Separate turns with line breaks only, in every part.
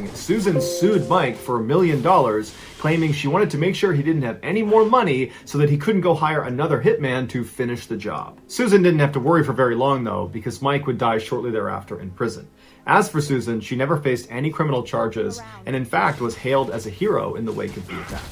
morning, Susan sued Mike for $1 million, claiming she wanted to make sure he didn't have any more money so that he couldn't go hire another hitman to finish the job. Susan didn't have to worry for very long though, because Mike would die shortly thereafter in prison. As for Susan, she never faced any criminal charges and in fact was hailed as a hero in the wake of the attack.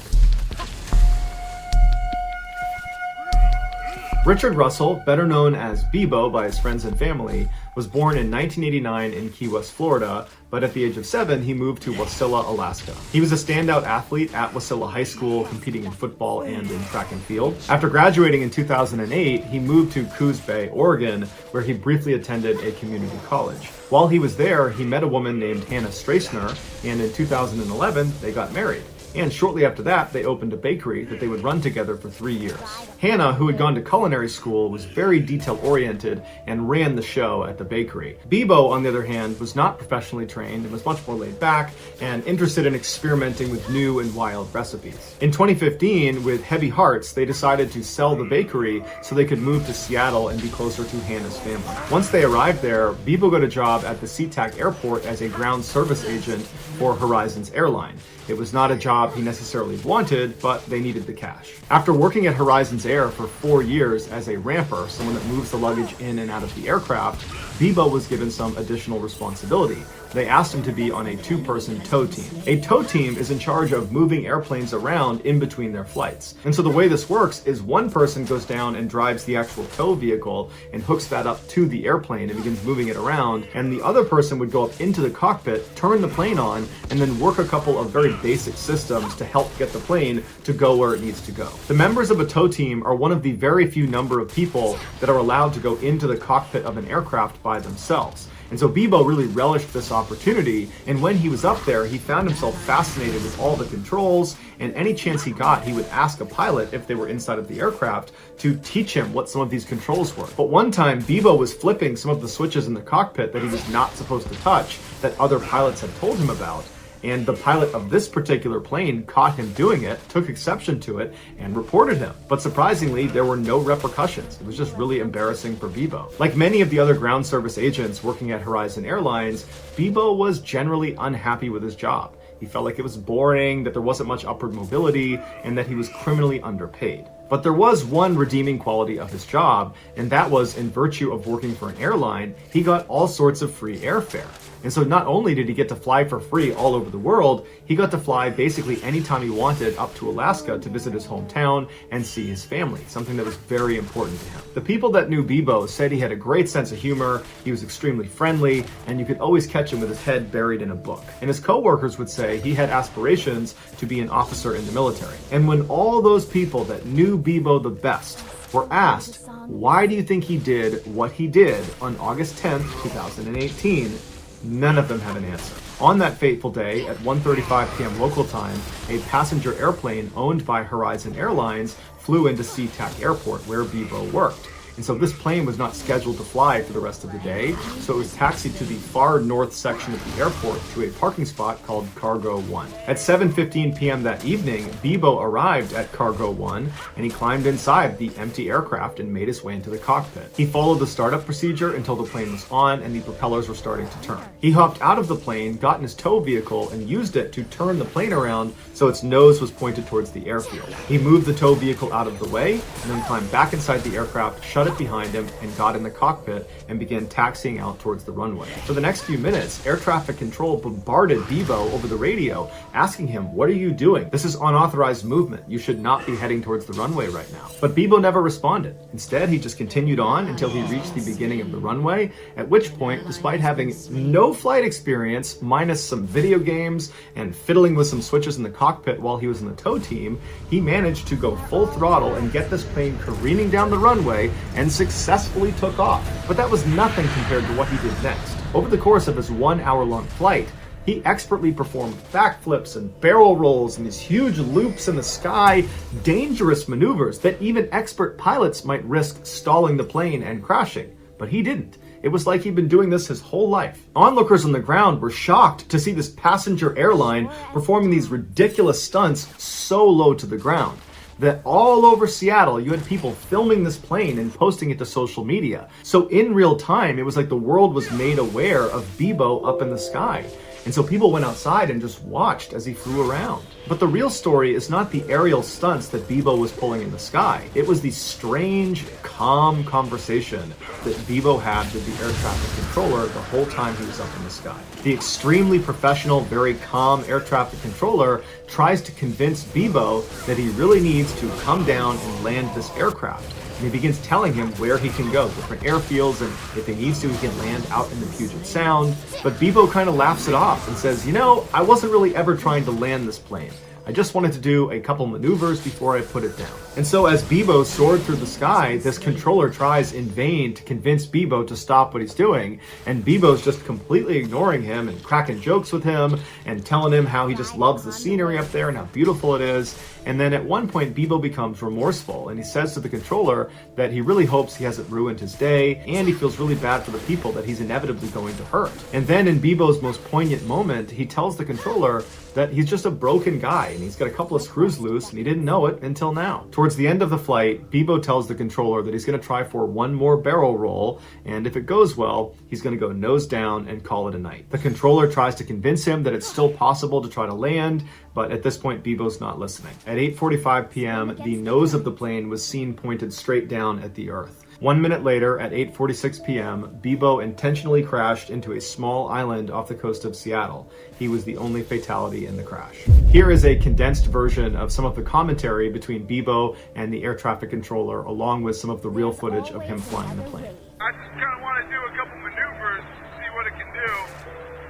Richard Russell, better known as Bebo by his friends and family, was born in 1989 in Key West, Florida, but at the age of 7, he moved to Wasilla, Alaska. He was a standout athlete at Wasilla High School, competing in football and in track and field. After graduating in 2008, he moved to Coos Bay, Oregon, where he briefly attended a community college. While he was there, he met a woman named Hannah Strassner, and in 2011, they got married. And shortly after that, they opened a bakery that they would run together for 3 years. Hannah, who had gone to culinary school, was very detail-oriented and ran the show at the bakery. Bebo, on the other hand, was not professionally trained and was much more laid back and interested in experimenting with new and wild recipes. In 2015, with heavy hearts, they decided to sell the bakery so they could move to Seattle and be closer to Hannah's family. Once they arrived there, Bebo got a job at the SeaTac airport as a ground service agent for Horizons Airline. It was not a job he necessarily wanted, but they needed the cash. After working at Horizons Air for 4 years as a ramper, someone that moves the luggage in and out of the aircraft, Bebo was given some additional responsibility. They asked him to be on a 2-person tow team. A tow team is in charge of moving airplanes around in between their flights. And so the way this works is one person goes down and drives the actual tow vehicle and hooks that up to the airplane and begins moving it around, and the other person would go up into the cockpit, turn the plane on, and then work a couple of very basic systems to help get the plane to go where it needs to go. The members of a tow team are one of the very few number of people that are allowed to go into the cockpit of an aircraft by themselves. And so Bebo really relished this opportunity, and when he was up there, he found himself fascinated with all the controls, and any chance he got, he would ask a pilot, if they were inside of the aircraft, to teach him what some of these controls were. But one time, Bebo was flipping some of the switches in the cockpit that he was not supposed to touch, that other pilots had told him about. And the pilot of this particular plane caught him doing it, took exception to it, and reported him. But surprisingly, there were no repercussions. It was just really embarrassing for Bebo. Like many of the other ground service agents working at Horizon Airlines, Bebo was generally unhappy with his job. He felt like it was boring, that there wasn't much upward mobility, and that he was criminally underpaid. But there was one redeeming quality of his job, and that was, in virtue of working for an airline, he got all sorts of free airfare. And so not only did he get to fly for free all over the world, he got to fly basically anytime he wanted up to Alaska to visit his hometown and see his family, something that was very important to him. The people that knew Bebo said he had a great sense of humor, he was extremely friendly, and you could always catch him with his head buried in a book. And his co-workers would say he had aspirations to be an officer in the military. And when all those people that knew Bebo the best were asked, why do you think he did what he did on August 10th, 2018, none of them had an answer. On that fateful day, at 1:35 p.m. local time, a passenger airplane owned by Horizon Airlines flew into SeaTac Airport, where Bebo worked. And so this plane was not scheduled to fly for the rest of the day, so it was taxied to the far north section of the airport to a parking spot called Cargo 1. At 7:15 p.m. that evening, Bebo arrived at Cargo 1, and he climbed inside the empty aircraft and made his way into the cockpit. He followed the startup procedure until the plane was on and the propellers were starting to turn. He hopped out of the plane, got in his tow vehicle, and used it to turn the plane around so its nose was pointed towards the airfield. He moved the tow vehicle out of the way, and then climbed back inside the aircraft, shut it behind him, and got in the cockpit and began taxiing out towards the runway. For the next few minutes, air traffic control bombarded Bebo over the radio, asking him, "What are you doing? This is unauthorized movement. You should not be heading towards the runway right now." But Bebo never responded. Instead, he just continued on until he reached the beginning of the runway, at which point, despite having no flight experience, minus some video games and fiddling with some switches in the cockpit while he was in the tow team, he managed to go full throttle and get this plane careening down the runway and successfully took off. But that was nothing compared to what he did next. Over the course of his 1 hour-long flight, he expertly performed backflips and barrel rolls and these huge loops in the sky, dangerous maneuvers that even expert pilots might risk stalling the plane and crashing. But he didn't. It was like he'd been doing this his whole life. Onlookers on the ground were shocked to see this passenger airline performing these ridiculous stunts so low to the ground that all over Seattle, you had people filming this plane and posting it to social media. So in real time, it was like the world was made aware of Bebo up in the sky. And so people went outside and just watched as he flew around. But the real story is not the aerial stunts that Bebo was pulling in the sky. It was the strange, calm conversation that Bebo had with the air traffic controller the whole time he was up in the sky. The extremely professional, very calm air traffic controller tries to convince Bebo that he really needs to come down and land this aircraft. And he begins telling him where he can go, different airfields, and if he needs to, he can land out in the Puget Sound. But Bebo kind of laughs it off and says, you know, I wasn't really ever trying to land this plane. I just wanted to do a couple maneuvers before I put it down. And so as Bebo soared through the sky, this controller tries in vain to convince Bebo to stop what he's doing. And Bebo's just completely ignoring him and cracking jokes with him and telling him how he just loves the scenery up there and how beautiful it is. And then at one point, Bebo becomes remorseful and he says to the controller that he really hopes he hasn't ruined his day and he feels really bad for the people that he's inevitably going to hurt. And then in Bebo's most poignant moment, he tells the controller that he's just a broken guy and he's got a couple of screws loose and he didn't know it until now. Towards the end of the flight, Bebo tells the controller that he's going to try for one more barrel roll, and if it goes well, he's going to go nose down and call it a night. The controller tries to convince him that it's still possible to try to land, but at this point, Bebo's not listening. At 8:45 p.m., the nose of the plane was seen pointed straight down at the Earth. 1 minute later, at 8:46 p.m., Bebo intentionally crashed into a small island off the coast of Seattle. He was the only fatality in the crash. Here is a condensed version of some of the commentary between Bebo and the air traffic controller, along with some of the real footage of him flying the plane.
I just kind of want to do a couple maneuvers, see what it can do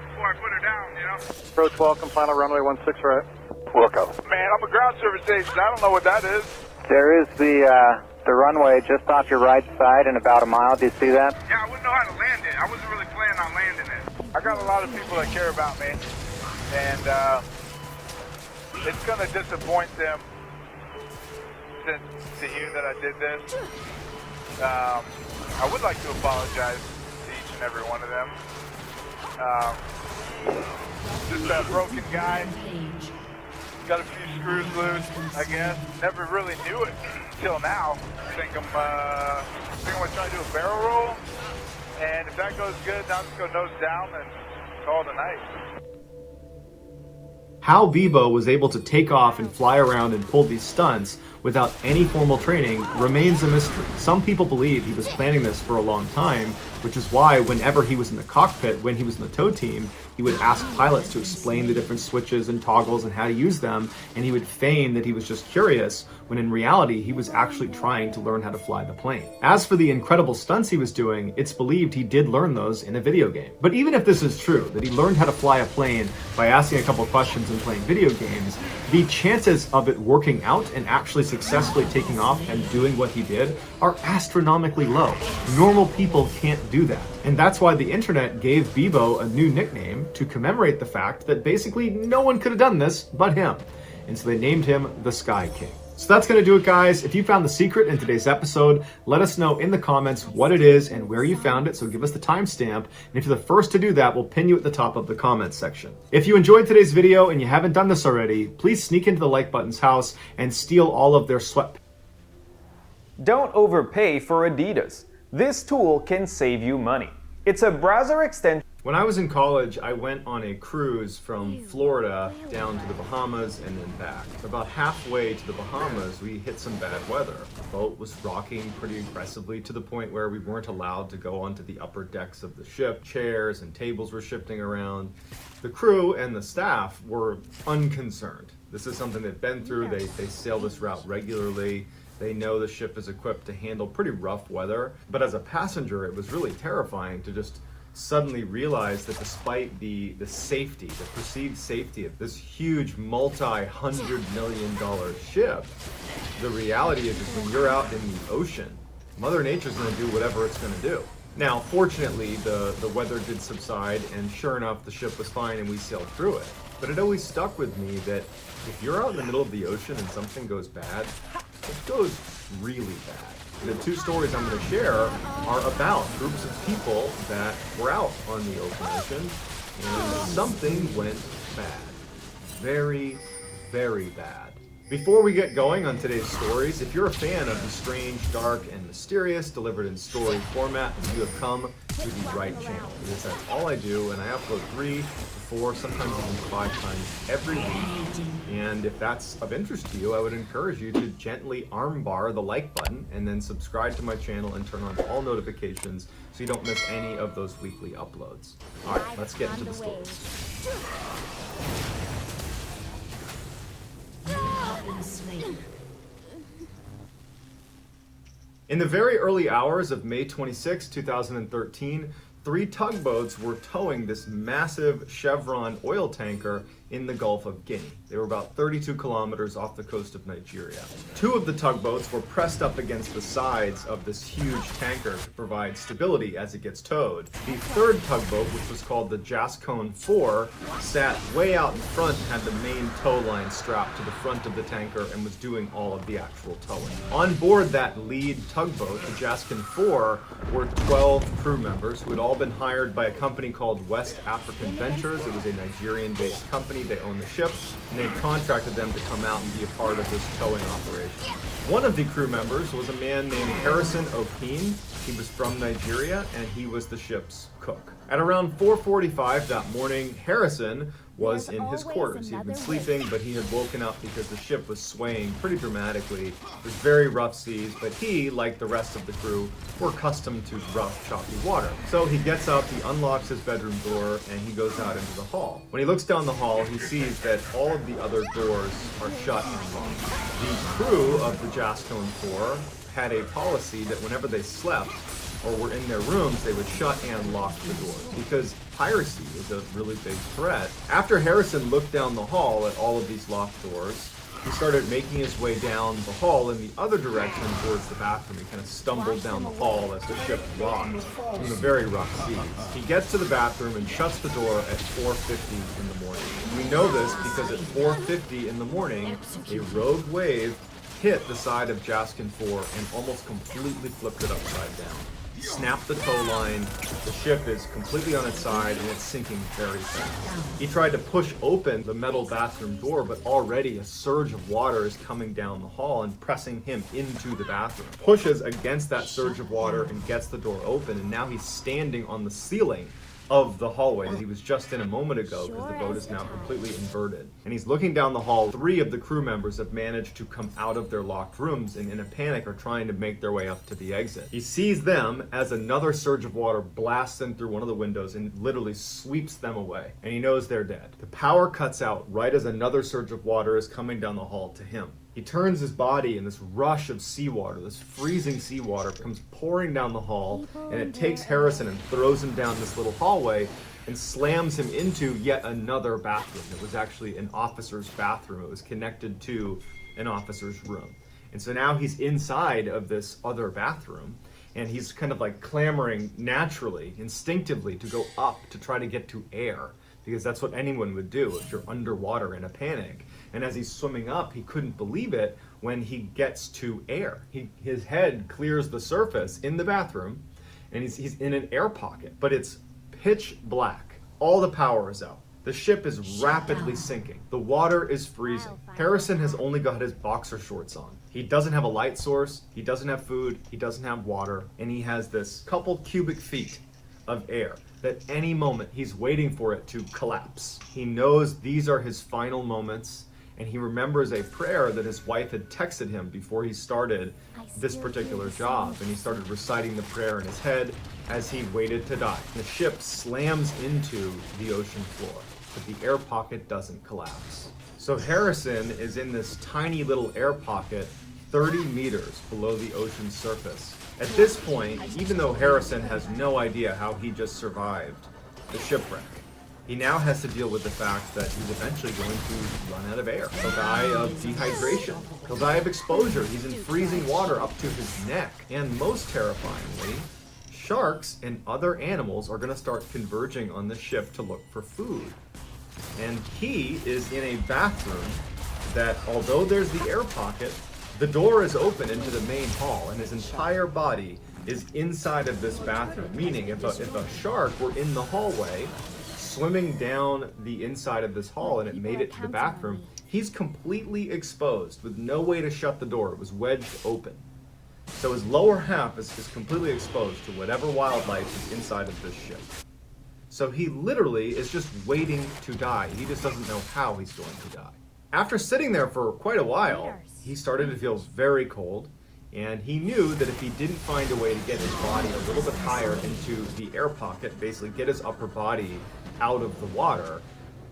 before I put her down, you know?
Approach welcome, final runway 16 right.
Welcome. Man, I'm a ground service agent. I don't know what that is.
There is the runway just off your right side in about a mile. Do you see that?
Yeah, I wouldn't know how to land it. I wasn't really planning on landing it. I got a lot of people that care about me, and it's going to disappoint them to hear that I did this. I would like to apologize to each and every one of them. Just that broken guy. Got a few screws loose, I guess. Never really knew it until now. I think I'm gonna try to do a barrel roll, and if that goes good, then I'll just go nose down and call it a night.
How Bebo was able to take off and fly around and pull these stunts without any formal training remains a mystery. Some people believe he was planning this for a long time, which is why whenever he was in the cockpit, when he was in the tow team, he would ask pilots to explain the different switches and toggles and how to use them, and he would feign that he was just curious, when in reality he was actually trying to learn how to fly the plane. As for the incredible stunts he was doing, it's believed he did learn those in a video game. But even if this is true, that he learned how to fly a plane by asking a couple questions and playing video games, the chances of it working out and actually successfully taking off and doing what he did are astronomically low. Normal people can't do that. And that's why the internet gave Bebo a new nickname to commemorate the fact that basically no one could have done this but him. And so they named him the Sky King. So that's going to do it, guys. If you found the secret in today's episode, let us know in the comments what it is and where you found it, so give us the timestamp. And if you're the first to do that, we'll pin you at the top of the comments section. If you enjoyed today's video and you haven't done this already, please sneak into the like button's house and steal all of their sweat.
Don't overpay for Adidas. This tool can save you money. It's a browser extension.
When I was in college, I went on a cruise from Florida down to the Bahamas and then back. About halfway to the Bahamas, we hit some bad weather. The boat was rocking pretty aggressively to the point where we weren't allowed to go onto the upper decks of the ship. Chairs and tables were shifting around. The crew and the staff were unconcerned. This is something they've been through. They sail this route regularly. They know the ship is equipped to handle pretty rough weather. But as a passenger, it was really terrifying to just suddenly realize that despite the safety, the perceived safety of this huge multi-$100 million ship, the reality is when you're out in the ocean, Mother Nature's gonna do whatever it's gonna do. Now, fortunately, the weather did subside, and sure enough, the ship was fine and we sailed through it. But it always stuck with me that if you're out in the middle of the ocean and something goes bad, it goes really bad. The two stories I'm going to share are about groups of people that were out on the open ocean and something went bad. Very, very bad. Before we get going on today's stories, if you're a fan of the strange, dark, and mysterious delivered in story format, then you have come to the right channel. Because that's all I do, and I upload 3 to 4, sometimes even 5 times every week. And if that's of interest to you, I would encourage you to gently armbar the like button and then subscribe to my channel and turn on all notifications so you don't miss any of those weekly uploads. All right, let's get into the stories. In the very early hours of May 26, 2013, 3 tugboats were towing this massive Chevron oil tanker in the Gulf of Guinea. They were about 32 kilometers off the coast of Nigeria. 2 of the tugboats were pressed up against the sides of this huge tanker to provide stability as it gets towed. The 3rd tugboat, which was called the Jascone 4, sat way out in front and had the main tow line strapped to the front of the tanker and was doing all of the actual towing. On board that lead tugboat, the Jascone 4, were 12 crew members who had all been hired by a company called West African Ventures. It was a Nigerian-based company. They owned the ship, and they contracted them to come out and be a part of this towing operation. One of the crew members was a man named Harrison Okene. He was from Nigeria, and he was the ship's cook. At around 4:45 that morning, Harrison was in his quarters. He had been sleeping, but he had woken up because the ship was swaying pretty dramatically. It was very rough seas, but he, like the rest of the crew, were accustomed to rough, choppy water. So he gets up, he unlocks his bedroom door, and he goes out into the hall. When he looks down the hall, he sees that all of the other doors are shut and locked. The crew of the Jascone 4 had a policy that whenever they slept or were in their rooms, they would shut and lock the doors because piracy is a really big threat. After Harrison looked down the hall at all of these locked doors, he started making his way down the hall in the other direction towards the bathroom. He kind of stumbled down the hall as the ship rocked from the very rough seas. He gets to the bathroom and shuts the door at 4:50 in the morning. We know this because at 4:50 in the morning, a rogue wave hit the side of Jascone 4 and almost completely flipped it upside down. Snapped the tow line, the ship is completely on its side and it's sinking very fast. He tried to push open the metal bathroom door, but already a surge of water is coming down the hall and pressing him into the bathroom. Pushes against that surge of water and gets the door open, and now he's standing on the ceiling of the hallway that he was just in a moment ago because the boat is now completely inverted. And he's looking down the hall. 3 of the crew members have managed to come out of their locked rooms and in a panic are trying to make their way up to the exit. He sees them as another surge of water blasts in through one of the windows and literally sweeps them away. And he knows they're dead. The power cuts out right as another surge of water is coming down the hall to him. He turns his body and this rush of seawater, this freezing seawater, comes pouring down the hall, and it takes Harrison and throws him down this little hallway and slams him into yet another bathroom. It was actually an officer's bathroom. It was connected to an officer's room. And so now he's inside of this other bathroom, and he's kind of like clamoring naturally, instinctively, to go up to try to get to air, because that's what anyone would do if you're underwater in a panic. And as he's swimming up, he couldn't believe it when he gets to air. His head clears the surface in the bathroom, and he's in an air pocket, but it's pitch black. All the power is out. The ship is rapidly sinking. The water is freezing. Harrison has only got his boxer shorts on. He doesn't have a light source, he doesn't have food, he doesn't have water, and he has this couple cubic feet of air that any moment he's waiting for it to collapse. He knows these are his final moments, and he remembers a prayer that his wife had texted him before he started this particular job, and he started reciting the prayer in his head as he waited to die. The ship slams into the ocean floor, but the air pocket doesn't collapse. So Harrison is in this tiny little air pocket 30 meters below the ocean's surface. At this point, even though Harrison has no idea how he just survived the shipwreck, he now has to deal with the fact that he's eventually going to run out of air. He'll die of dehydration. He'll die of exposure. He's in freezing water up to his neck. And most terrifyingly, sharks and other animals are going to start converging on the ship to look for food. And he is in a bathroom that, although there's the air pocket, the door is open into the main hall, and his entire body is inside of this bathroom, meaning if a shark were in the hallway, swimming down the inside of this hall and it made it to the bathroom. He's completely exposed with no way to shut the door. It was wedged open. So his lower half is completely exposed to whatever wildlife is inside of this ship. So he literally is just waiting to die. He just doesn't know how he's going to die. After sitting there for quite a while, he started to feel very cold, and he knew that if he didn't find a way to get his body a little bit higher into the air pocket, basically get his upper body out of the water,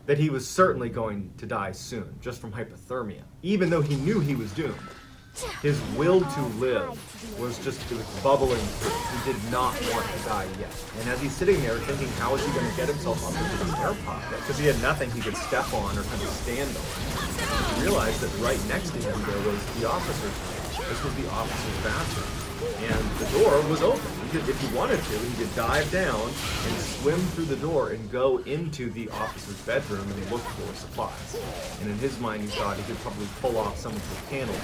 that he was certainly going to die soon, just from hypothermia. Even though he knew he was doomed, his will to live was bubbling through. He did not want to die yet. And as he's sitting there thinking, how is he going to get himself up into this air pocket? Because he had nothing he could step on or kind of stand on. He realized that right next to him there was the officer's room. This was the officer's bathroom. And the door was open. If he wanted to, he could dive down and swim through the door and go into the officer's bedroom and look for supplies. And in his mind, he thought he could probably pull off some of the paneling,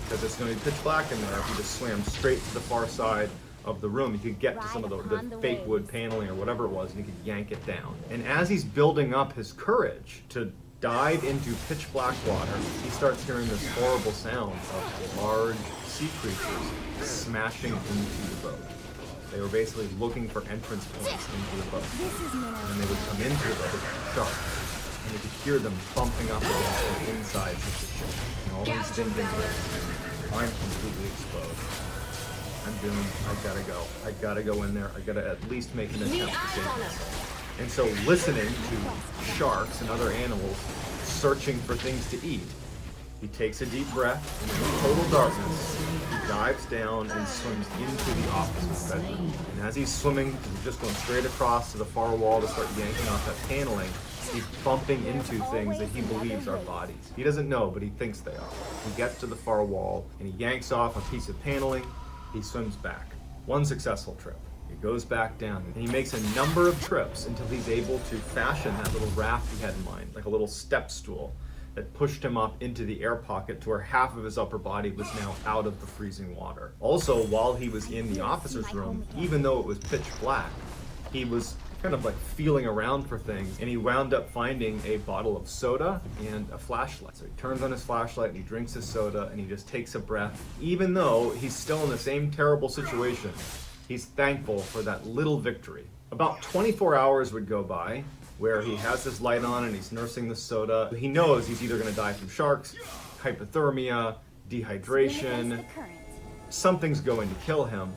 because it's going to be pitch black in there. If he just swam straight to the far side of the room, he could get to some of the fake wood paneling or whatever it was, and he could yank it down. And as he's building up his courage to dive into pitch black water, he starts hearing this horrible sound of large sea creatures smashing into the boat. They were basically looking for entrance points into the boat. And they would come into the boat, sharks. And you could hear them bumping up against the insides of the ship. And all he's thinking is, I'm completely exposed. I'm doomed. I gotta go in there. I gotta at least make an attempt to save myself. And so listening to sharks and other animals searching for things to eat, he takes a deep breath, and in total darkness, he dives down and swims into the officer's bedroom. And as he's swimming, he's just going straight across to the far wall to start yanking off that paneling. He's bumping into things that he believes are bodies. He doesn't know, but he thinks they are. He gets to the far wall, and he yanks off a piece of paneling. He swims back. One successful trip. He goes back down, and he makes a number of trips until he's able to fashion that little raft he had in mind, like a little step stool that pushed him up into the air pocket to where half of his upper body was now out of the freezing water. Also, while he was in the officer's room, even though it was pitch black, he was kind of like feeling around for things, and he wound up finding a bottle of soda and a flashlight. So he turns on his flashlight and he drinks his soda and he just takes a breath. Even though he's still in the same terrible situation, he's thankful for that little victory. About 24 hours would go by where he has his light on and he's nursing the soda. He knows he's either gonna die from sharks, hypothermia, dehydration, something's going to kill him.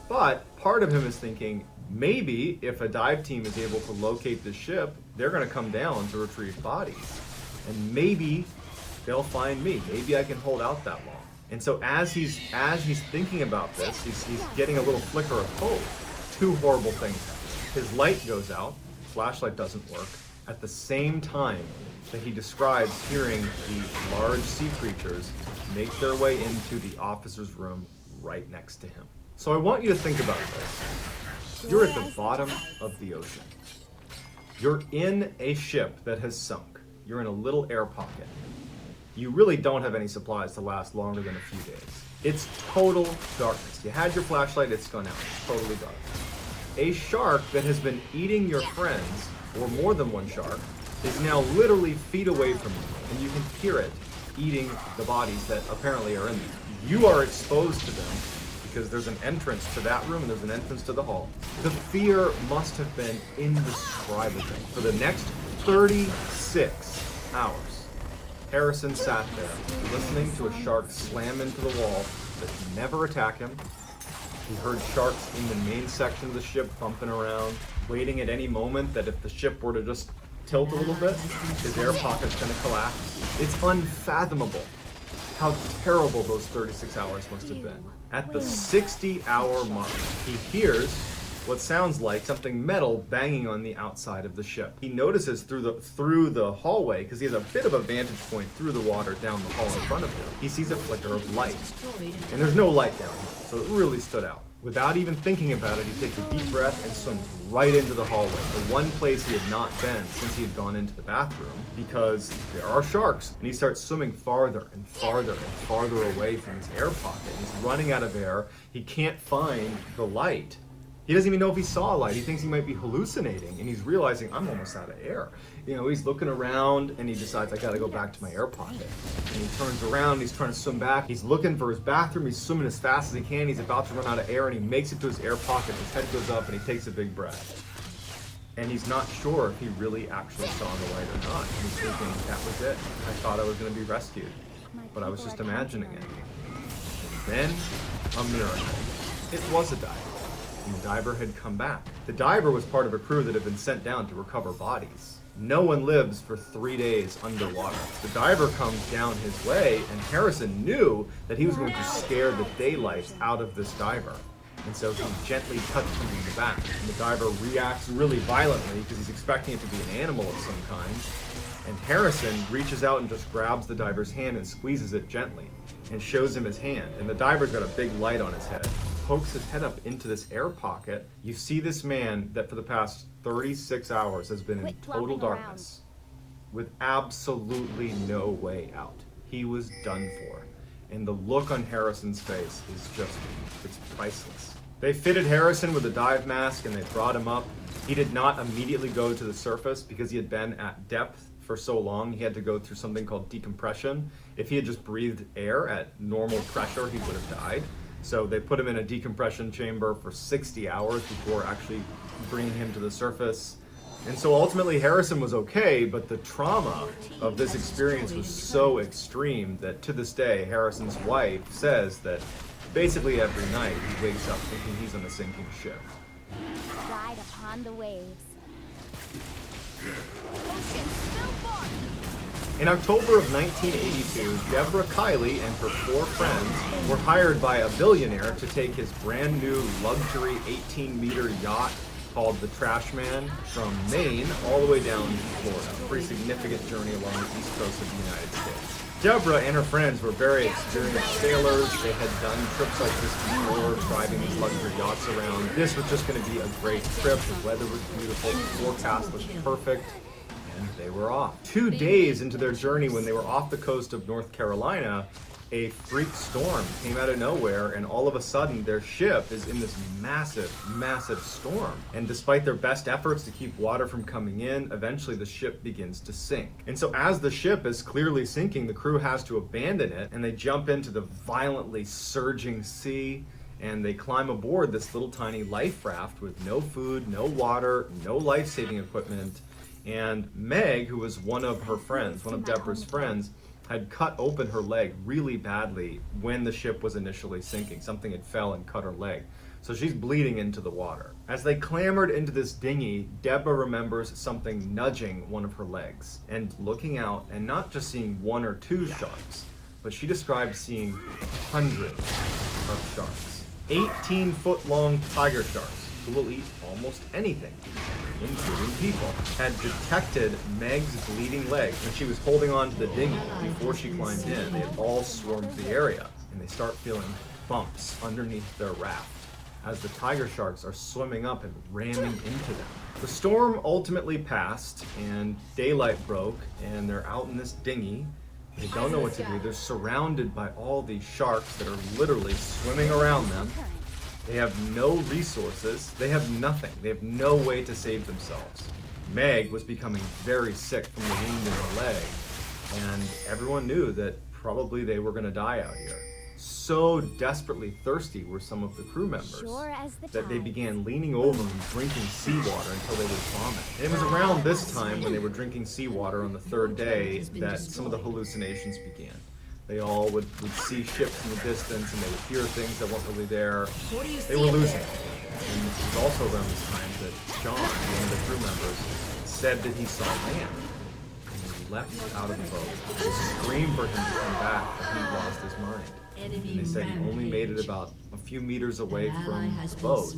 But part of him is thinking, maybe if a dive team is able to locate the ship, they're going to come down to retrieve bodies. And maybe they'll find me. Maybe I can hold out that long. And so as he's thinking about this, he's getting a little flicker of hope. Two horrible things happen. His light goes out, flashlight doesn't work, at the same time that he describes hearing the large sea creatures make their way into the officer's room right next to him. So I want you to think about this. You're at the bottom of the ocean. You're in a ship that has sunk. You're in a little air pocket. You really don't have any supplies to last longer than a few days. It's total darkness. You had your flashlight, it's gone out. It's totally dark. A shark that has been eating your friends, or more than one shark, is now literally feet away from you, and you can hear it eating the bodies that apparently are in there. You are exposed to them, because there's an entrance to that room and there's an entrance to the hall. The fear must have been indescribable. For the next 36 hours, Harrison sat there listening to a shark slam into the wall that never attack him. He heard sharks in the main section of the ship bumping around, waiting at any moment that if the ship were to just tilt a little bit, his air pocket's gonna collapse. It's unfathomable how terrible those 36 hours must have been. At the 60-hour mark, he hears what sounds like something metal banging on the outside of the ship. He notices through the hallway, because he has a bit of a vantage point through the water down the hall in front of him. He sees a flicker of light, and there's no light down here, so it really stood out. Without even thinking about it, he takes a deep breath and swims right into the hallway, the one place he had not been since he had gone into the bathroom, because there are sharks. And he starts swimming farther and farther and farther away from his air pocket. He's running out of air. He can't find the light. He doesn't even know if he saw a light. He thinks he might be hallucinating, and he's realizing, I'm almost out of air. You know, he's looking around, and he decides, I gotta go back to my air pocket. And he turns around, he's trying to swim back. He's looking for his bathroom. He's swimming as fast as he can. He's about to run out of air, and he makes it to his air pocket. His head goes up, and he takes a big breath. And he's not sure if he really actually saw the light or not. He's thinking, that was it. I thought I was gonna be rescued, but I was just imagining it. And then, a miracle. It was a diver. And the diver had come back. The diver was part of a crew that had been sent down to recover bodies. No one lives for 3 days underwater. The diver comes down his way, and Harrison knew that he was going to scare the daylights out of this diver. And so he gently touched him in the back. And the diver reacts really violently because he's expecting it to be an animal of some kind. And Harrison reaches out and just grabs the diver's hand and squeezes it gently and shows him his hand. And the diver's got a big light on his head. Pokes his head up into this air pocket. You see this man that for the past 36 hours has been in total darkness with absolutely no way out. He was done for. And the look on Harrison's face is just, it's priceless. They fitted Harrison with a dive mask and they brought him up. He did not immediately go to the surface because he had been at depth for so long. He had to go through something called decompression. If he had just breathed air at normal pressure, he would have died. So they put him in a decompression chamber for 60 hours before actually bringing him to the surface. And so ultimately Harrison was okay, but the trauma of this experience was so extreme that to this day, Harrison's wife says that basically every night he wakes up thinking he's on a sinking ship.
Ride upon the waves.
In October of 1982, Deborah Kiley and her 4 friends were hired by a billionaire to take his brand new luxury 18-meter yacht called the Trash Man from Maine all the way down to Florida. A pretty significant journey along the east coast of the United States. Deborah and her friends were very experienced sailors. They had done trips like this before, driving these luxury yachts around. This was just going to be a great trip. The weather was beautiful, the forecast was perfect. And they were off. 2 days into their journey, when they were off the coast of North Carolina, a freak storm came out of nowhere, and all of a sudden their ship is in this massive, massive storm. And despite their best efforts to keep water from coming in, eventually the ship begins to sink. And so as the ship is clearly sinking, the crew has to abandon it, and they jump into the violently surging sea, and they climb aboard this little tiny life raft with no food, no water, no life-saving equipment. And Meg, who was one of her friends, one of Deborah's friends, had cut open her leg really badly when the ship was initially sinking. Something had fell and cut her leg. So she's bleeding into the water. As they clambered into this dinghy, Deborah remembers something nudging one of her legs and looking out and not just seeing 1 or 2 sharks, but she described seeing hundreds of sharks. 18-foot-long tiger sharks who will eat almost anything, including people, had detected Meg's bleeding leg when she was holding on to the dinghy before she climbed in. They had all swarmed the area, and they start feeling bumps underneath their raft as the tiger sharks are swimming up and ramming into them. The storm ultimately passed, and daylight broke, and they're out in this dinghy. They don't know what to do. They're surrounded by all these sharks that are literally swimming around them. They have no resources. They have nothing. They have no way to save themselves. Meg was becoming very sick from the wound in her leg, and everyone knew that probably they were going to die out here. So desperately thirsty were some of the crew members that they began leaning over and drinking seawater until they would vomit. And it was around this time when they were drinking seawater on the 3rd day that some of the hallucinations began. They all would see ships in the distance, and they would hear things that weren't really there. They were losing it. And it was also around this time that John, one of the crew members, said that he saw land. And he leapt out of the boat. They screamed for him to come back, but he lost his mind. And they said he only made it about a few meters away from the boat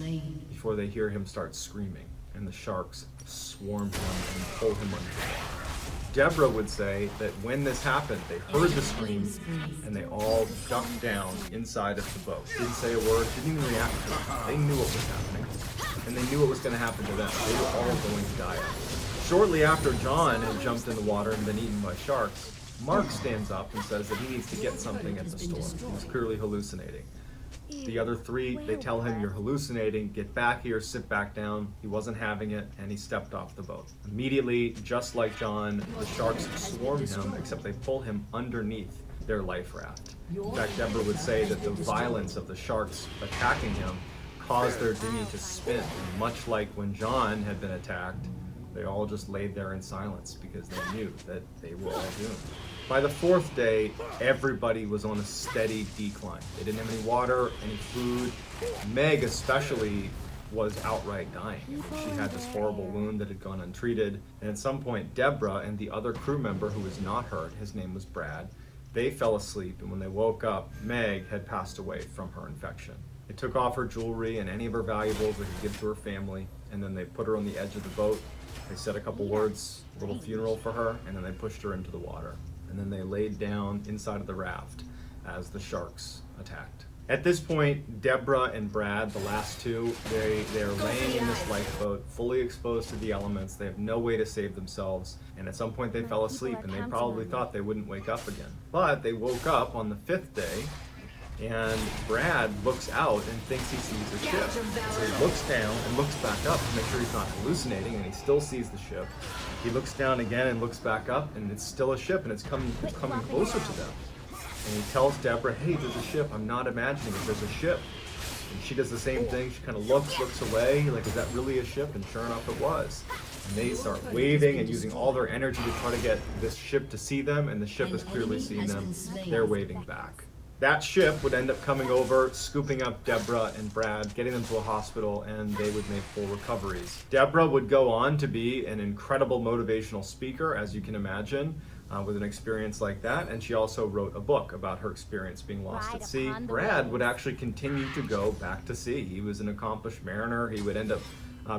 before they hear him start screaming. And the sharks swarm him and pull him under. Deborah would say that when this happened, they heard the screams and they all ducked down inside of the boat. Didn't say a word, didn't even react to it. They knew what was happening, and they knew what was going to happen to them. They were all going to die. Shortly after John had jumped in the water and been eaten by sharks, Mark stands up and says that he needs to get something at the store. He was clearly hallucinating. The other three, they tell him, "You're hallucinating, get back here, sit back down." He wasn't having it, and he stepped off the boat. Immediately, just like John, the sharks swarm him, except they pull him underneath their life raft. In fact, Deborah would say that the violence of the sharks attacking him caused their dinghy to spin. And much like when John had been attacked, they all just laid there in silence because they knew that they were all doomed. By the fourth day, everybody was on a steady decline. They didn't have any water, any food. Meg especially was outright dying. She had this horrible wound that had gone untreated. And at some point, Deborah and the other crew member who was not hurt, his name was Brad, they fell asleep, and when they woke up, Meg had passed away from her infection. They took off her jewelry and any of her valuables they could give to her family, and then they put her on the edge of the boat. They said a couple words, a little funeral for her, and then they pushed her into the water. And then they laid down inside of the raft as the sharks attacked. At this point, Deborah and Brad, the last two, they're laying in this lifeboat, fully exposed to the elements. They have no way to save themselves. And at some point they fell asleep, and they probably thought they wouldn't wake up again. But they woke up on the fifth day, and Brad looks out and thinks he sees a ship. So he looks down and looks back up to make sure he's not hallucinating, and he still sees the ship. He looks down again and looks back up, and it's still a ship, and it's coming closer to them. And he tells Deborah, "Hey, there's a ship. I'm not imagining it. There's a ship." And she does the same thing. She kind of looks away, like, "Is that really a ship?" And sure enough, it was. And they start waving and using all their energy to try to get this ship to see them, and the ship is clearly seeing them. They're waving back. That ship would end up coming over, scooping up Deborah and Brad, getting them to a hospital, and they would make full recoveries. Deborah would go on to be an incredible motivational speaker, as you can imagine, with an experience like that, and she also wrote a book about her experience being lost at sea. Brad would actually continue to go back to sea. He was an accomplished mariner. He would end up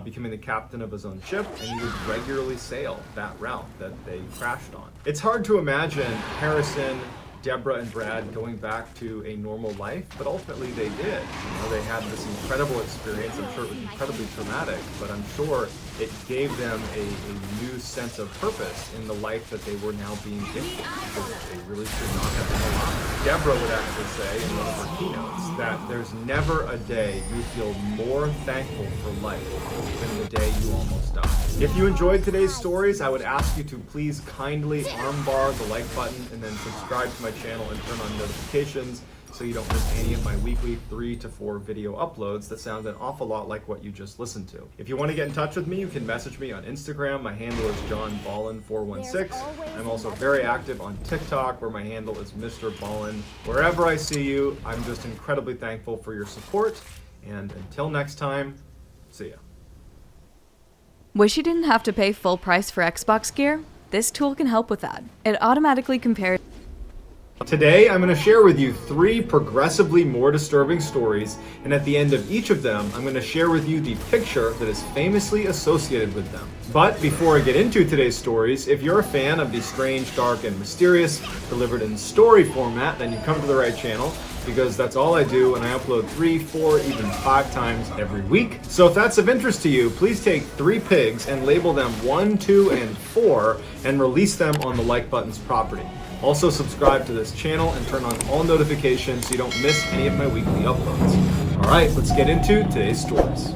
becoming the captain of his own ship, and he would regularly sail that route that they crashed on. It's hard to imagine Harrison, Deborah, and Brad going back to a normal life, but ultimately they did. They had this incredible experience. I'm sure it was incredibly traumatic, but I'm sure it gave them a new sense of purpose in the life that they were now being given, because they really should not have been alive. Deborah would actually say in one of her keynotes that there's never a day you feel more thankful for life than the day you almost died. If you enjoyed today's stories, I would ask you to please kindly armbar the like button and then subscribe to my channel and turn on notifications so you don't miss any of my weekly 3 to 4 video uploads that sound an awful lot like what you just listened to. If you want to get in touch with me, you can message me on Instagram. My handle is johnballin416. I'm also very active on TikTok, where my handle is Mr. Ballin. Wherever I see you, I'm just incredibly thankful for your support. And until next time, see ya.
Wish you didn't have to pay full price for Xbox gear? This tool can help with that. It automatically compares.
Today, I'm going to share with you 3 progressively more disturbing stories, and at the end of each of them, I'm going to share with you the picture that is famously associated with them. But before I get into today's stories, if you're a fan of the strange, dark, and mysterious delivered in story format, then you've come to the right channel, because that's all I do, and I upload 3, 4, even 5 times every week. So if that's of interest to you, please take 3 pigs and label them 1, 2, and 4, and release them on the like button's property. Also subscribe to this channel and turn on all notifications so you don't miss any of my weekly uploads. All right, let's get into today's stories.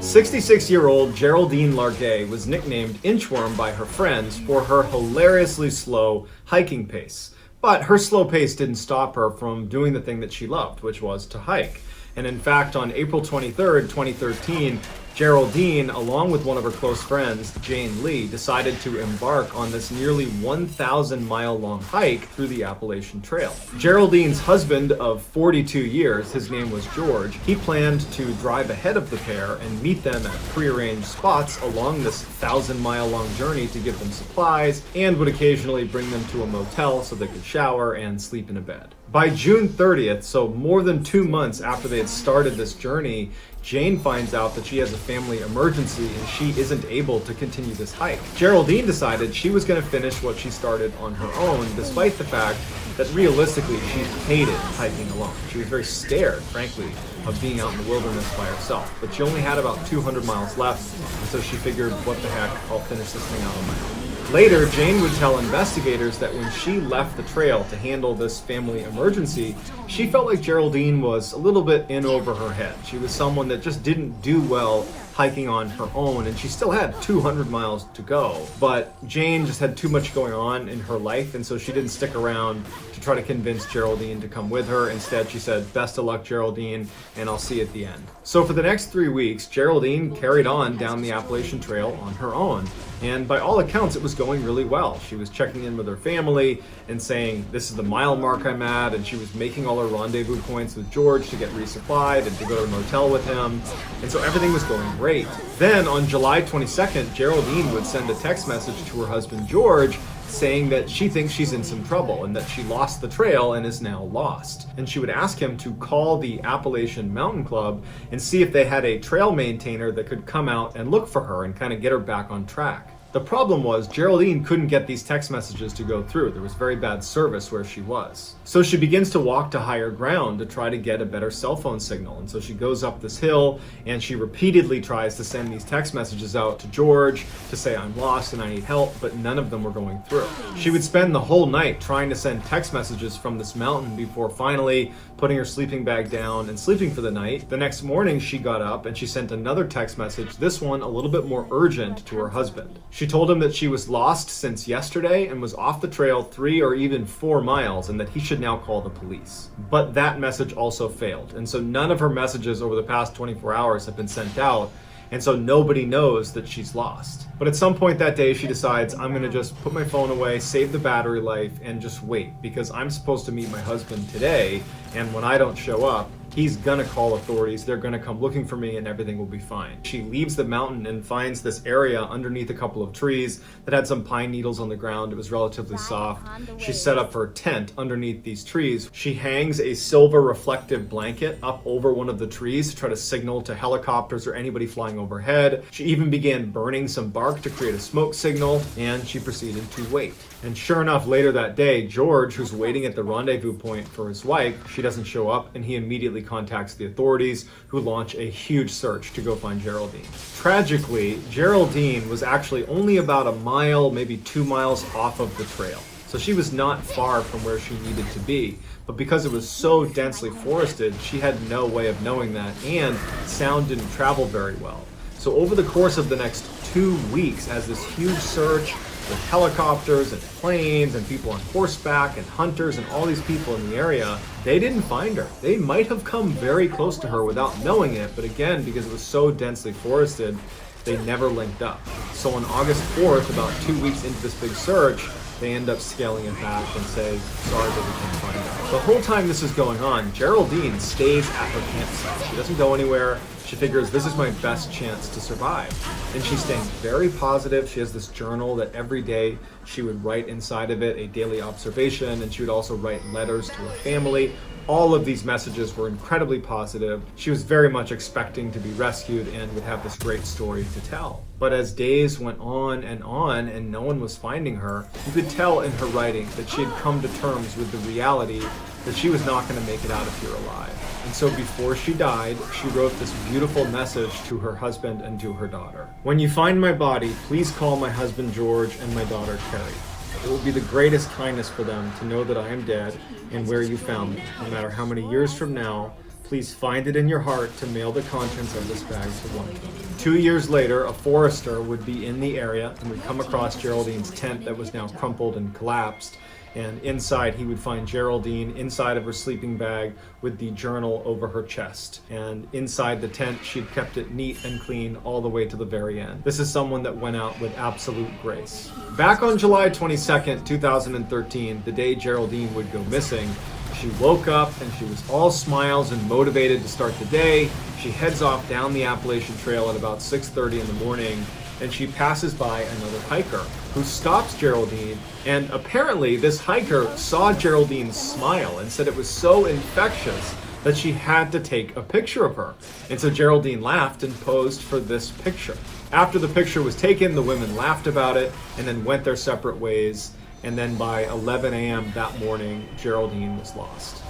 "66-year-old Geraldine Largay was nicknamed Inchworm by her friends for her hilariously slow hiking pace. But her slow pace didn't stop her from doing the thing that she loved, which was to hike. And in fact, on April 23rd, 2013, Geraldine, along with one of her close friends, Jane Lee, decided to embark on this nearly 1,000-mile-long hike through the Appalachian Trail. Geraldine's husband of 42 years, his name was George, he planned to drive ahead of the pair and meet them at prearranged spots along this 1,000-mile-long journey to give them supplies, and would occasionally bring them to a motel so they could shower and sleep in a bed. By June 30th, so more than 2 months after they had started this journey, Jane finds out that she has a family emergency and she isn't able to continue this hike. Geraldine decided she was going to finish what she started on her own, despite the fact that realistically she hated hiking alone. She was very scared, frankly, of being out in the wilderness by herself. But she only had about 200 miles left, and so she figured, what the heck, I'll finish this thing out on my own. Later, Jane would tell investigators that when she left the trail to handle this family emergency, she felt like Geraldine was a little bit in over her head. She was someone that just didn't do well hiking on her own, and she still had 200 miles to go. But Jane just had too much going on in her life, and so she didn't stick around to try to convince Geraldine to come with her. Instead, she said, best of luck, Geraldine, and I'll see you at the end. So for the next 3 weeks, Geraldine carried on down the Appalachian Trail on her own. And by all accounts, it was going really well. She was checking in with her family and saying, this is the mile mark I'm at, and she was making all her rendezvous points with George to get resupplied and to go to a motel with him. And so everything was going great. Then on July 22nd, Geraldine would send a text message to her husband George saying that she thinks she's in some trouble and that she lost the trail and is now lost. And she would ask him to call the Appalachian Mountain Club and see if they had a trail maintainer that could come out and look for her and kind of get her back on track. The problem was Geraldine couldn't get these text messages to go through. There was very bad service where she was. So she begins to walk to higher ground to try to get a better cell phone signal. And so she goes up this hill and she repeatedly tries to send these text messages out to George to say, I'm lost and I need help, but none of them were going through. She would spend the whole night trying to send text messages from this mountain before finally putting her sleeping bag down and sleeping for the night. The next morning she got up and she sent another text message, this one a little bit more urgent, to her husband. She told him that she was lost since yesterday and was off the trail 3 or even 4 miles and that he should now call the police. But that message also failed, and so none of her messages over the past 24 hours have been sent out, and so nobody knows that she's lost. But at some point that day she decides, I'm gonna just put my phone away, save the battery life, and just wait, because I'm supposed to meet my husband today, and when I don't show up, he's gonna call authorities, they're gonna come looking for me, and everything will be fine. She leaves the mountain and finds this area underneath a couple of trees that had some pine needles on the ground. It was relatively soft. She set up her tent underneath these trees. She hangs a silver reflective blanket up over one of the trees to try to signal to helicopters or anybody flying overhead. She even began burning some bark to create a smoke signal, and she proceeded to wait. And sure enough, later that day, George, who's waiting at the rendezvous point for his wife, she doesn't show up, and he immediately contacts the authorities, who launch a huge search to go find Geraldine. Tragically, Geraldine was actually only about a mile, maybe 2 miles off of the trail. So she was not far from where she needed to be, but because it was so densely forested, she had no way of knowing that, and sound didn't travel very well. So over the course of the next 2 weeks, as this huge search with helicopters and planes and people on horseback and hunters and all these people in the area, they didn't find her. They might have come very close to her without knowing it, but again, because it was so densely forested, they never linked up. So on August 4th, about 2 weeks into this big search, they end up scaling it back and say, sorry, but we can't find her. The whole time this is going on, Geraldine stays at her campsite. She doesn't go anywhere. She figures, this is my best chance to survive. And she's staying very positive. She has this journal that every day she would write inside of it a daily observation, and she would also write letters to her family. All of these messages were incredibly positive. She was very much expecting to be rescued and would have this great story to tell. But as days went on and no one was finding her, you could tell in her writing that she had come to terms with the reality that she was not going to make it out of here alive. And so before she died, she wrote this beautiful message to her husband and to her daughter. When you find my body, please call my husband George and my daughter Carrie. It will be the greatest kindness for them to know that I am dead and where you found me. No matter how many years from now, please find it in your heart to mail the contents of this bag to one. 2 years later, a forester would be in the area and would come across Geraldine's tent that was now crumpled and collapsed. And inside, he would find Geraldine inside of her sleeping bag with the journal over her chest. And inside the tent, she'd kept it neat and clean all the way to the very end. This is someone that went out with absolute grace. Back on July 22nd, 2013, the day Geraldine would go missing, she woke up and she was all smiles and motivated to start the day. She heads off down the Appalachian Trail at about 6:30 in the morning, and she passes by another hiker who stops Geraldine, and apparently this hiker saw Geraldine's smile and said it was so infectious that she had to take a picture of her. And so Geraldine laughed and posed for this picture. After the picture was taken, the women laughed about it and then went their separate ways. And then by 11 a.m. that morning, Geraldine was lost.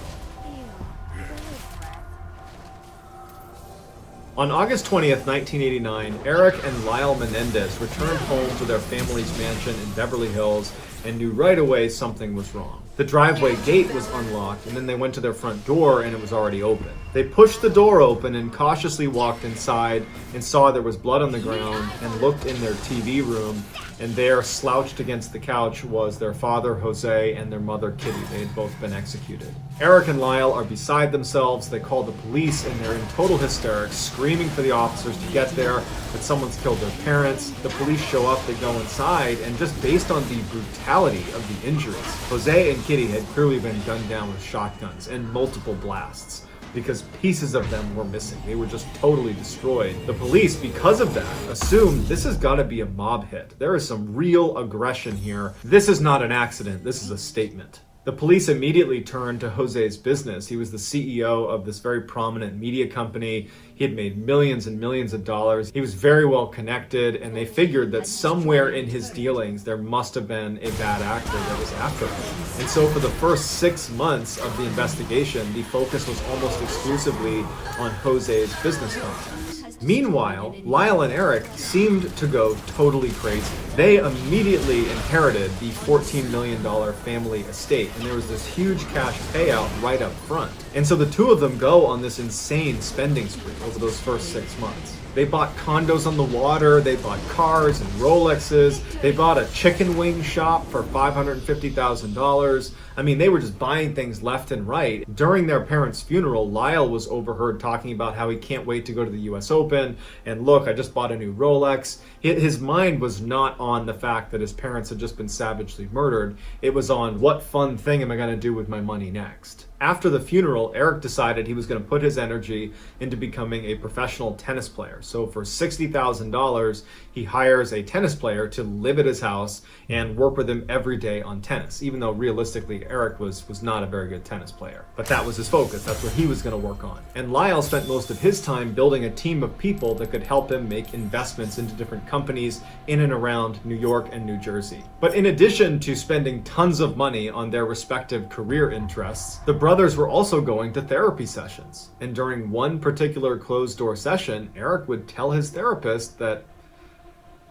On August 20th, 1989, Eric and Lyle Menendez returned home to their family's mansion in Beverly Hills and knew right away something was wrong. The driveway gate was unlocked, and then they went to their front door and it was already open. They pushed the door open and cautiously walked inside and saw there was blood on the ground and looked in their TV room, and there, slouched against the couch, was their father, Jose, and their mother, Kitty. They had both been executed. Eric and Lyle are beside themselves. They call the police and they're in total hysterics, screaming for the officers to get there, that someone's killed their parents. The police show up, they go inside, and just based on the brutality of the injuries, Jose and Kitty had clearly been gunned down with shotguns and multiple blasts, because pieces of them were missing. They were just totally destroyed. The police, because of that, assumed this has got to be a mob hit. There is some real aggression here. This is not an accident. This is a statement. The police immediately turned to Jose's business. He was the CEO of this very prominent media company. He had made millions and millions of dollars. He was very well connected, and they figured that somewhere in his dealings there must have been a bad actor that was after him. And so for the first 6 months of the investigation, the focus was almost exclusively on Jose's business contacts. Meanwhile, Lyle and Eric seemed to go totally crazy. They immediately inherited the $14 million family estate, and there was this huge cash payout right up front. And so the two of them go on this insane spending spree over those first 6 months. They bought condos on the water, they bought cars and Rolexes, they bought a chicken wing shop for $550,000. I mean, they were just buying things left and right. During their parents' funeral, Lyle was overheard talking about how he can't wait to go to the US Open, and look, I just bought a new Rolex. His mind was not on the fact that his parents had just been savagely murdered. It was on, what fun thing am I going to do with my money next? After the funeral, Eric decided he was going to put his energy into becoming a professional tennis player. So for $60,000, he hires a tennis player to live at his house and work with him every day on tennis, even though realistically Eric was not a very good tennis player. But that was his focus. That's what he was going to work on. And Lyle spent most of his time building a team of people that could help him make investments into different companies in and around New York and New Jersey. But in addition to spending tons of money on their respective career interests, the brothers were also going to therapy sessions. And during one particular closed-door session, Eric would tell his therapist that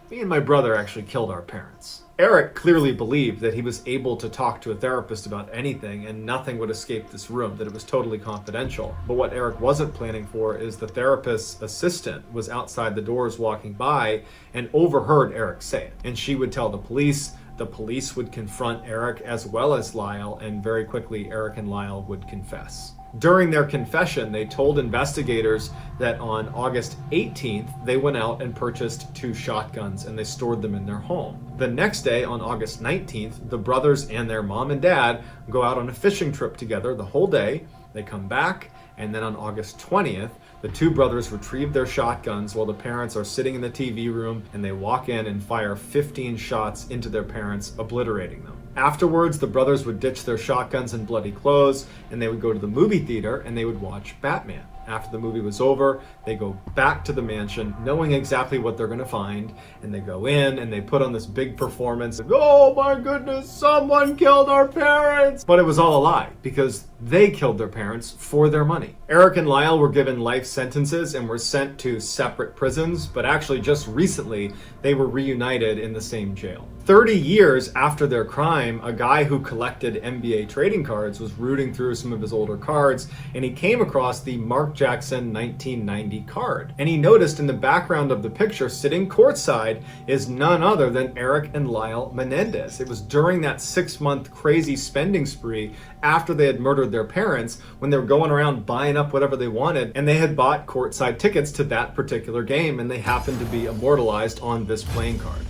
me and my brother actually killed our parents. Eric clearly believed that he was able to talk to a therapist about anything and nothing would escape this room, that it was totally confidential. But what Eric wasn't planning for is the therapist's assistant was outside the doors walking by and overheard Eric say it. And she would tell the police would confront Eric as well as Lyle, and very quickly Eric and Lyle would confess. During their confession, they told investigators that on August 18th, they went out and purchased 2 shotguns and they stored them in their home. The next day, on August 19th, the brothers and their mom and dad go out on a fishing trip together the whole day. They come back, and then on August 20th, the 2 brothers retrieve their shotguns while the parents are sitting in the TV room, and they walk in and fire 15 shots into their parents, obliterating them. Afterwards, the brothers would ditch their shotguns and bloody clothes, and they would go to the movie theater and they would watch Batman. After the movie was over, they go back to the mansion knowing exactly what they're going to find, and they go in and they put on this big performance of, oh my goodness, someone killed our parents! But it was all a lie, because they killed their parents for their money. Eric and Lyle were given life sentences and were sent to separate prisons, but actually just recently they were reunited in the same jail. 30 years after their crime, a guy who collected NBA trading cards was rooting through some of his older cards, and he came across the Mark Jackson 1990 card. And he noticed in the background of the picture, sitting courtside, is none other than Eric and Lyle Menendez. It was during that 6-month crazy spending spree after they had murdered their parents, when they were going around buying up whatever they wanted, and they had bought courtside tickets to that particular game, and they happened to be immortalized on this playing card.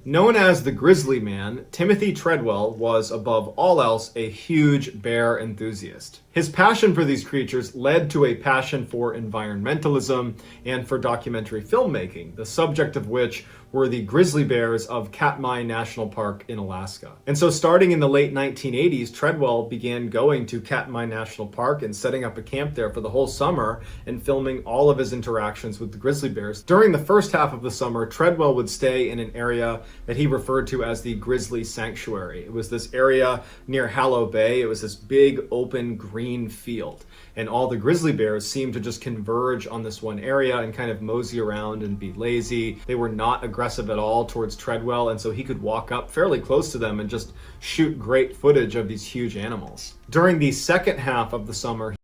Known as the Grizzly Man, Timothy Treadwell was, above all else, a huge bear enthusiast. His passion for these creatures led to a passion for environmentalism and for documentary filmmaking, the subject of which were the grizzly bears of Katmai National Park in Alaska. And so starting in the late 1980s, Treadwell began going to Katmai National Park and setting up a camp there for the whole summer and filming all of his interactions with the grizzly bears. During the first half of the summer, Treadwell would stay in an area that he referred to as the Grizzly Sanctuary. It was this area near Hallow Bay. It was this big open green field. And all the grizzly bears seemed to just converge on this one area and kind of mosey around and be lazy. They were not aggressive at all towards Treadwell, and so he could walk up fairly close to them and just shoot great footage of these huge animals. During the second half of the summer,